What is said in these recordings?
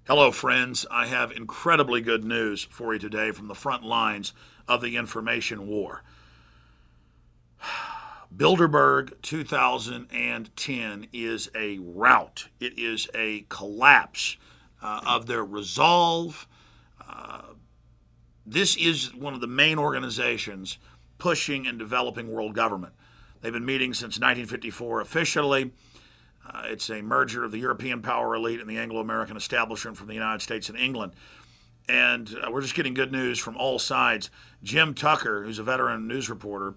Hello, friends. I have incredibly good news for you today from the front lines of the information war. Bilderberg 2010 is a rout. It is a collapse of their resolve. This is one of the main organizations pushing and developing world government. They've been meeting since 1954 officially. It's a merger of the European power elite and the Anglo-American establishment from the United States and England. And we're just getting good news from all sides. Jim Tucker, who's a veteran news reporter,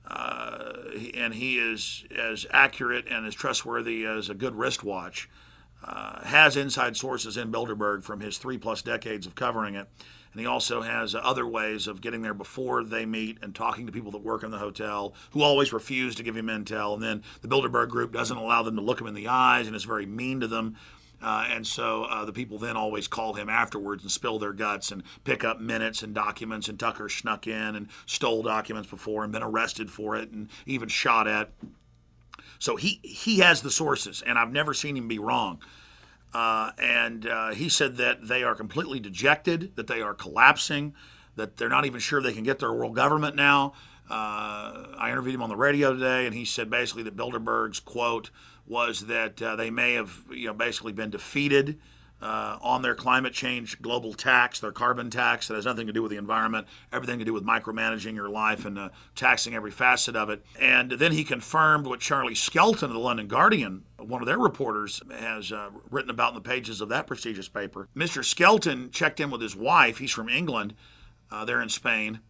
and he is as accurate and as trustworthy as a good wristwatch, has inside sources in Bilderberg from his 3+ decades of covering it. And he also has other ways of getting there before they meet and talking to people that work in the hotel who always refuse to give him intel. And then the Bilderberg group doesn't allow them to look him in the eyes and is very mean to them. And so the people then always call him afterwards and spill their guts and pick up minutes and documents. And Tucker snuck in and stole documents before and been arrested for it and even shot at. So he has the sources, and I've never seen him be wrong. And he said that they are completely dejected, that they are collapsing, that they're not even sure they can get their world government now. I interviewed him on the radio today, and he said basically that Bilderberg's quote was that they may have basically been defeated on their climate change global tax, their carbon tax that has nothing to do with the environment, everything to do with micromanaging your life and taxing every facet of it. And then he confirmed what Charlie Skelton of the London Guardian, one of their reporters, has written about in the pages of that prestigious paper. Mr. Skelton checked in with his wife. He's from England. They're in Spain,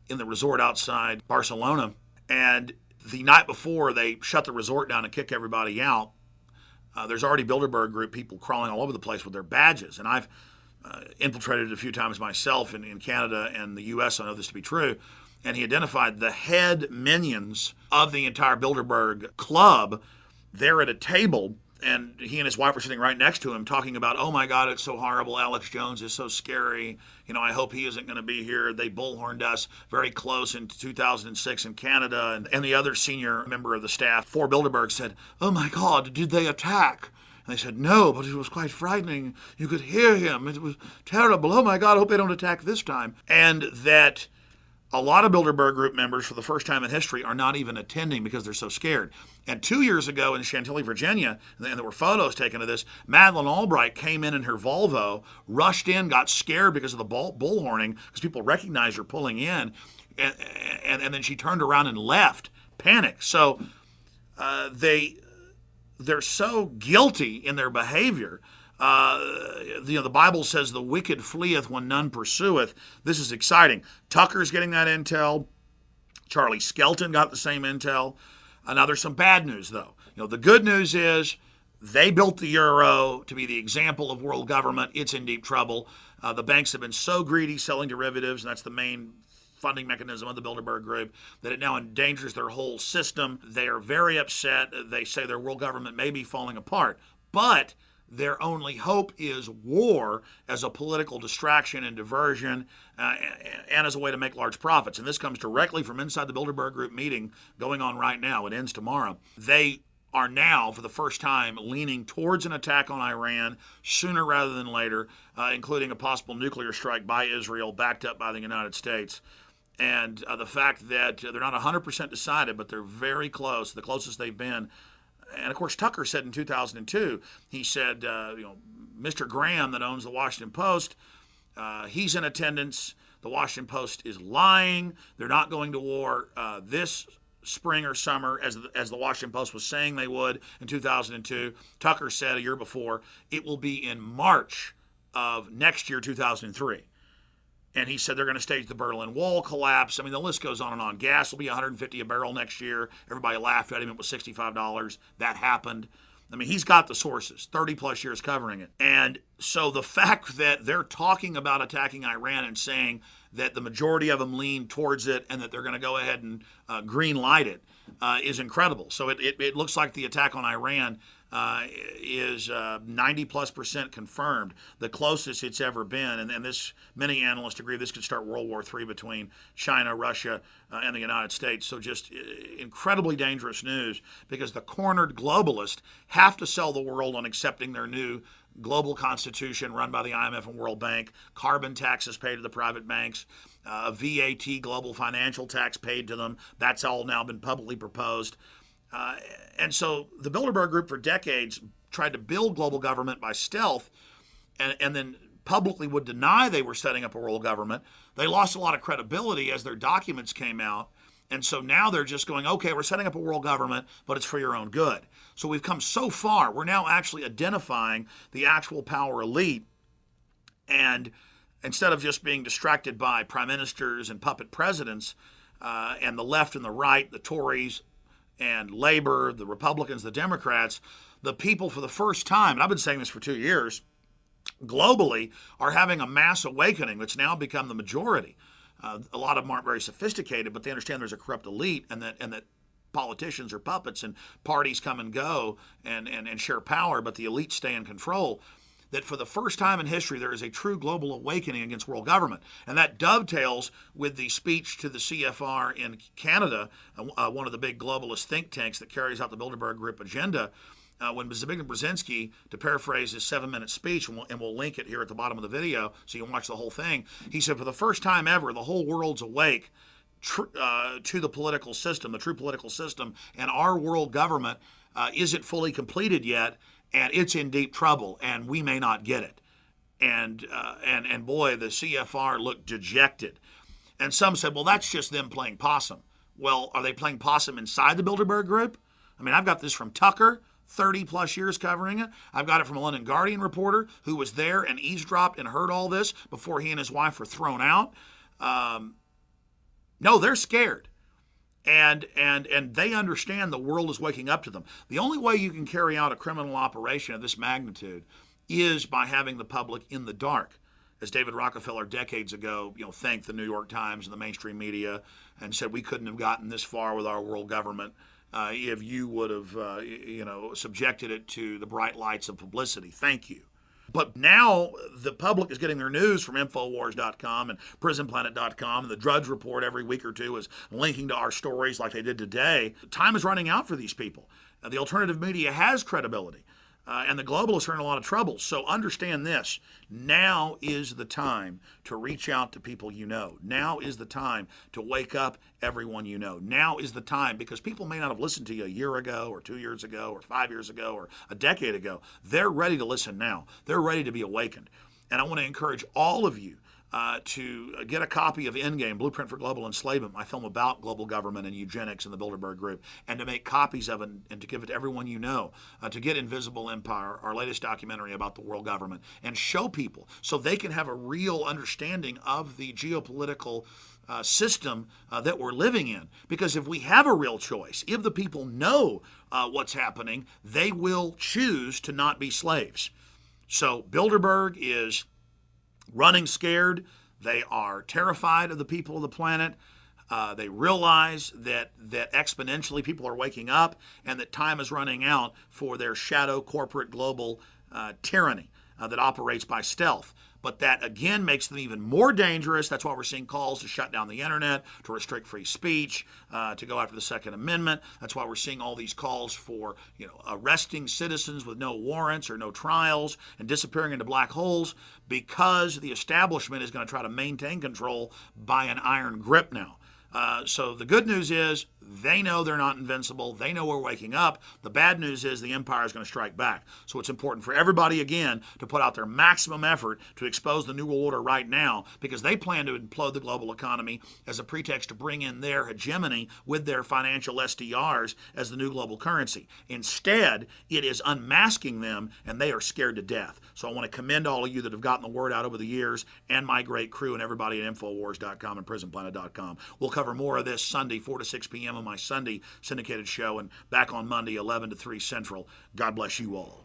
in the resort outside Barcelona. And the night before they shut the resort down and kick everybody out, there's already Bilderberg group people crawling all over the place with their badges. And I've infiltrated it a few times myself in Canada and the U.S. I know this to be true. And he identified the head minions of the entire Bilderberg club there at a table. And he and his wife were sitting right next to him talking about, oh my God, it's so horrible. Alex Jones is so scary. I hope he isn't going to be here. They bullhorned us very close in 2006 in Canada. And the other senior member of the staff for Bilderberg said, oh my God, did they attack? And they said, no, but it was quite frightening. You could hear him. It was terrible. Oh my God, I hope they don't attack this time. And that a lot of Bilderberg group members, for the first time in history, are not even attending because they're so scared. And 2 years ago in Chantilly, Virginia, and there were photos taken of this, Madeleine Albright came in her Volvo, rushed in, got scared because of the bullhorning, because people recognized her pulling in, and then she turned around and left, panicked. So they're so guilty in their behavior. The Bible says the wicked fleeth when none pursueth. This is exciting. Tucker's getting that intel. Charlie Skelton got the same intel. Now there's some bad news though. The good news is they built the euro to be the example of world government. It's in deep trouble. The banks have been so greedy selling derivatives, and that's the main funding mechanism of the Bilderberg group, that it now endangers their whole system. They are very upset. They say their world government may be falling apart, but their only hope is war as a political distraction and diversion and as a way to make large profits. And this comes directly from inside the Bilderberg Group meeting going on right now. It ends tomorrow. They are now, for the first time, leaning towards an attack on Iran sooner rather than later, including a possible nuclear strike by Israel backed up by the United States. And the fact that they're not 100% decided, but they're very close, the closest they've been. And of course, Tucker said in 2002, he said, Mr. Graham that owns the Washington Post, he's in attendance. The Washington Post is lying. They're not going to war this spring or summer, as the Washington Post was saying they would in 2002. Tucker said a year before, it will be in March of next year, 2003. And he said they're going to stage the Berlin Wall collapse. I mean, the list goes on and on. Gas will be $150 a barrel next year. Everybody laughed at him. It was $65. That happened. I mean, he's got the sources, 30 plus years covering it. And so the fact that they're talking about attacking Iran and saying that the majority of them lean towards it and that they're going to go ahead and green light it, is incredible. So it looks like the attack on Iran is 90+% confirmed, the closest it's ever been. And this, many analysts agree this could start World War III between China, Russia, and the United States. So just incredibly dangerous news, because the cornered globalists have to sell the world on accepting their new global constitution run by the IMF and World Bank, carbon taxes paid to the private banks, a VAT global financial tax paid to them. That's all now been publicly proposed. And so the Bilderberg Group for decades tried to build global government by stealth, and then publicly would deny they were setting up a world government. They lost a lot of credibility as their documents came out. And so now they're just going, okay, we're setting up a world government, but it's for your own good. So we've come so far. We're now actually identifying the actual power elite. And instead of just being distracted by prime ministers and puppet presidents, and the left and the right, the Tories and Labor, the Republicans, the Democrats, the people for the first time, and I've been saying this for 2 years, globally are having a mass awakening that's now become the majority. A lot of them aren't very sophisticated, but they understand there's a corrupt elite, and that politicians are puppets, and parties come and go and share power, but the elites stay in control. That for the first time in history, there is a true global awakening against world government. And that dovetails with the speech to the CFR in Canada, one of the big globalist think tanks that carries out the Bilderberg Group agenda. When Zbigniew Brzezinski, to paraphrase his 7-minute speech, and we'll link it here at the bottom of the video so you can watch the whole thing, he said, for the first time ever, the whole world's awake to the political system, the true political system, and our world government isn't fully completed yet, and it's in deep trouble, and we may not get it. And boy, the CFR looked dejected. And some said, well, that's just them playing possum. Well, are they playing possum inside the Bilderberg Group? I mean, I've got this from Tucker, 30+ years covering it. I've got it from a London Guardian reporter who was there and eavesdropped and heard all this before he and his wife were thrown out. No, they're scared. And they understand the world is waking up to them. The only way you can carry out a criminal operation of this magnitude is by having the public in the dark. As David Rockefeller decades ago, thanked the New York Times and the mainstream media and said we couldn't have gotten this far with our world government if you would have, subjected it to the bright lights of publicity. Thank you. But now the public is getting their news from Infowars.com and PrisonPlanet.com, and the Drudge Report every week or two is linking to our stories like they did today. Time is running out for these people. The alternative media has credibility, and the globalists are in a lot of trouble. So understand this. Now is the time to reach out to people you know. Now is the time to wake up everyone you know. Now is the time, because people may not have listened to you a year ago or 2 years ago or 5 years ago or a decade ago. They're ready to listen now. They're ready to be awakened. And I want to encourage all of you to get a copy of Endgame, Blueprint for Global Enslavement, my film about global government and eugenics and the Bilderberg Group, and to make copies of it and to give it to everyone you know, to get Invisible Empire, our latest documentary about the world government, and show people so they can have a real understanding of the geopolitical system that we're living in. Because if we have a real choice, if the people know what's happening, they will choose to not be slaves. So Bilderberg is running scared. They are terrified of the people of the planet. They realize that exponentially people are waking up and that time is running out for their shadow corporate global tyranny that operates by stealth. But that, again, makes them even more dangerous. That's why we're seeing calls to shut down the internet, to restrict free speech, to go after the Second Amendment. That's why we're seeing all these calls for, arresting citizens with no warrants or no trials and disappearing into black holes, because the establishment is going to try to maintain control by an iron grip now. So the good news is they know they're not invincible. They know we're waking up. The bad news is the empire is going to strike back. So it's important for everybody, again, to put out their maximum effort to expose the New World Order right now, because they plan to implode the global economy as a pretext to bring in their hegemony with their financial SDRs as the new global currency. Instead, it is unmasking them, and they are scared to death. So I want to commend all of you that have gotten the word out over the years, and my great crew and everybody at Infowars.com and PrisonPlanet.com. We'll cover more of this Sunday, 4 to 6 p.m. on my Sunday syndicated show, and back on Monday, 11 to 3 Central. God bless you all.